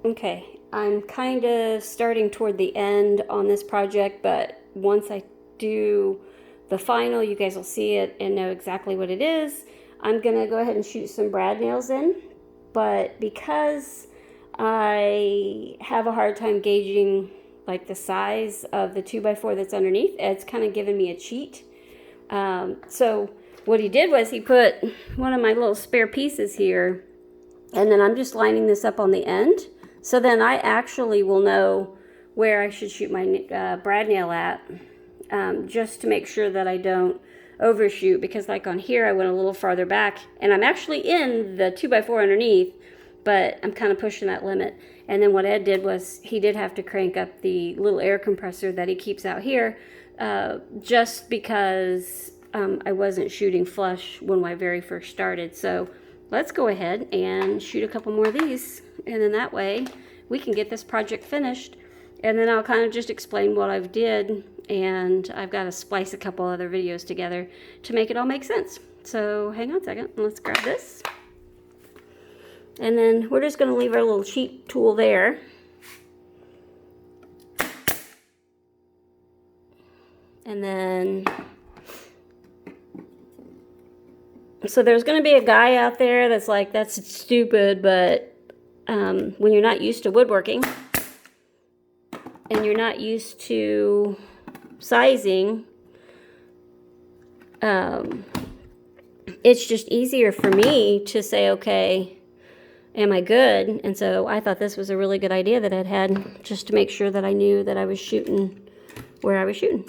Okay, I'm kind of starting toward the end on this project, but once I do the final, you guys will see it and know exactly what it is. I'm gonna go ahead and shoot some brad nails in, but because I have a hard time gauging like the size of the 2x4 that's underneath, it's kind of given me a cheat. So what he did was he put one of my little spare pieces here, and then I'm just lining this up on the end. So then I actually will know where I should shoot my brad nail at, just to make sure that I don't overshoot, because like on here I went a little farther back and I'm actually in the 2x4 underneath, but I'm kind of pushing that limit. And then what Ed did was he did have to crank up the little air compressor that he keeps out here, just because I wasn't shooting flush when I very first started. So let's go ahead and shoot a couple more of these, and then that way we can get this project finished. And then I'll kind of just explain what I've did, and I've got to splice a couple other videos together to make it all make sense. So hang on a second, let's grab this. And then we're just going to leave our little cheat tool there. And then, so there's going to be a guy out there that's like, that's stupid, but when you're not used to woodworking and you're not used to sizing, it's just easier for me to say, okay, am I good? And so I thought this was a really good idea that I'd had, just to make sure that I knew that I was shooting where I was shooting.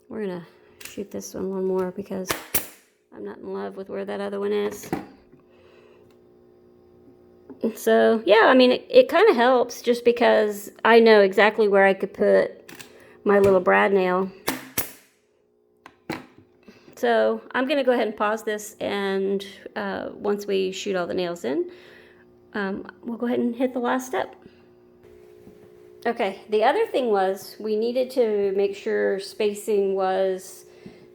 We're gonna shoot this one more because I'm not in love with where that other one is. So yeah, I mean, it kind of helps just because I know exactly where I could put my little brad nail. So I'm going to go ahead and pause this, and once we shoot all the nails in, we'll go ahead and hit the last step. Okay, the other thing was we needed to make sure spacing was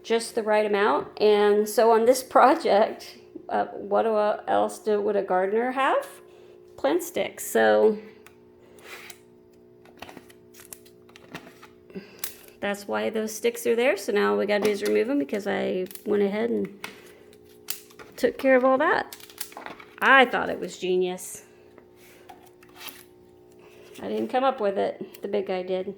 just the right amount. And so on this project, what else would a gardener have? Plant sticks. So that's why those sticks are there. So now all we gotta do is remove them, because I went ahead and took care of all that. I thought it was genius. I didn't come up with it, the big guy did.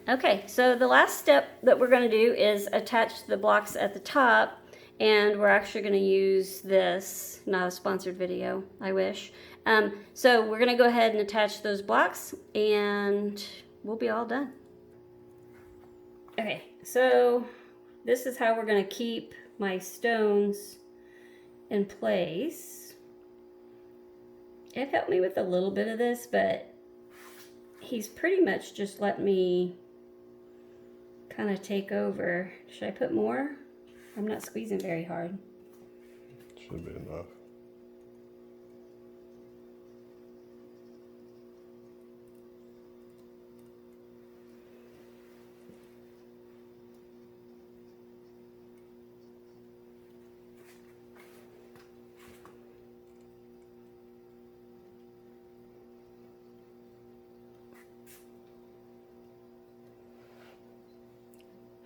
Okay, so the last step that we're gonna do is attach the blocks at the top, and we're actually gonna use this, not a sponsored video, I wish. So we're gonna go ahead and attach those blocks, and we'll be all done. Okay, so this is how we're gonna keep my stones in place. It helped me with a little bit of this, but he's pretty much just let me kind of take over. Should I put more? I'm not squeezing very hard. Should be enough.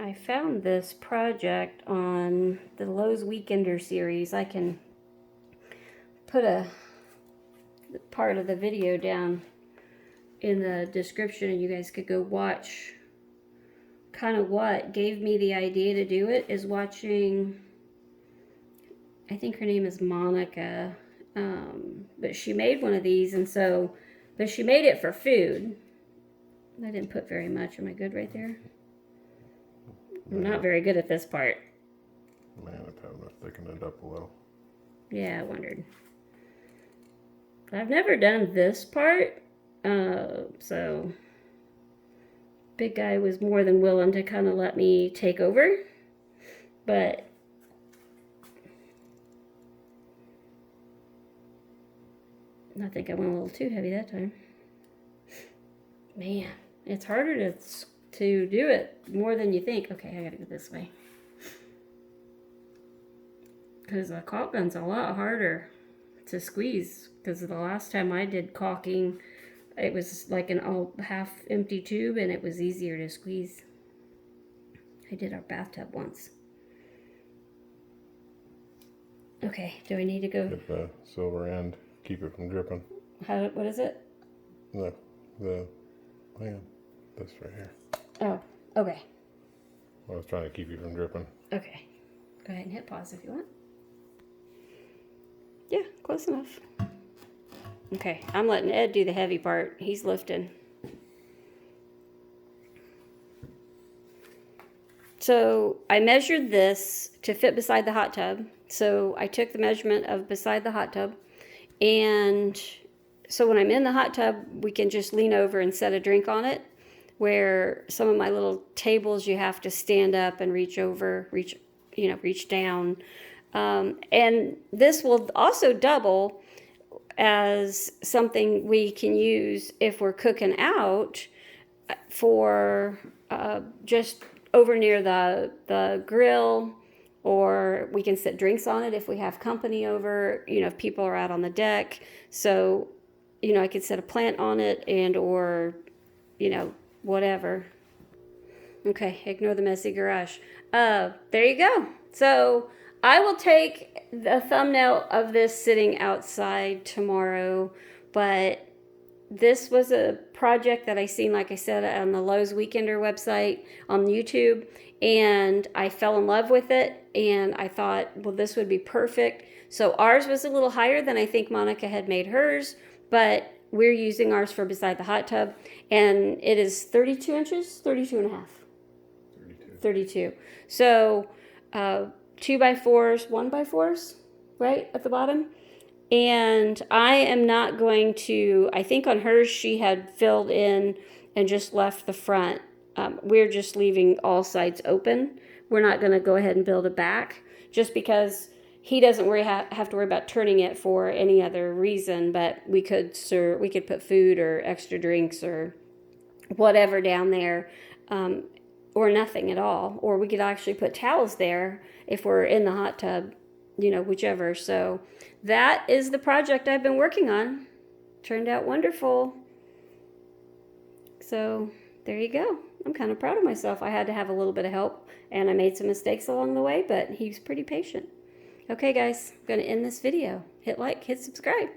I found this project on the Lowe's Weekender series. I can put a part of the video down in the description, and you guys could go watch. Kind of what gave me the idea to do it is watching, I think her name is Monica, but she made one of these, and so, but she made it for food. I didn't put very much. Am I good right there? I'm not very good at this part. Man, I'm having to thicken it up a little. Yeah, I wondered. I've never done this part, so big guy was more than willing to kind of let me take over, but I think I went a little too heavy that time. Man, it's harder to do it more than you think. Okay, I gotta go this way, because the caulk gun's a lot harder to squeeze, because the last time I did caulking, it was like an all half empty tube and it was easier to squeeze. I did our bathtub once. Okay, do I need to go? Get the silver end, keep it from dripping. What is it? No, hang on, this right here. Oh, okay. I was trying to keep you from dripping. Okay. Go ahead and hit pause if you want. Yeah, close enough. Okay, I'm letting Ed do the heavy part. He's lifting. So I measured this to fit beside the hot tub. So I took the measurement of beside the hot tub. And so when I'm in the hot tub, we can just lean over and set a drink on it. Where some of my little tables, you have to stand up and reach down. And this will also double as something we can use if we're cooking out for just over near the grill, or we can set drinks on it if we have company over, if people are out on the deck. So, I could set a plant on it and or, whatever. Okay, ignore the messy garage. There you go. So I will take the thumbnail of this sitting outside tomorrow, but this was a project that I seen, like I said, on the Lowe's Weekender website on YouTube, and I fell in love with it, and I thought, well, this would be perfect. So ours was a little higher than I think Monica had made hers, but we're using ours for beside the hot tub, and it is 32 inches, 32 and a half. 32. So 2x4s, 1x4s, right at the bottom. And I am not going to, I think on hers she had filled in and just left the front. We're just leaving all sides open. We're not going to go ahead and build a back just because he doesn't have to worry about turning it for any other reason, but we could put food or extra drinks or whatever down there, or nothing at all. Or we could actually put towels there if we're in the hot tub, whichever. So that is the project I've been working on. Turned out wonderful. So there you go. I'm kind of proud of myself. I had to have a little bit of help, and I made some mistakes along the way, but he's pretty patient. Okay, guys, I'm going to end this video. Hit like, hit subscribe.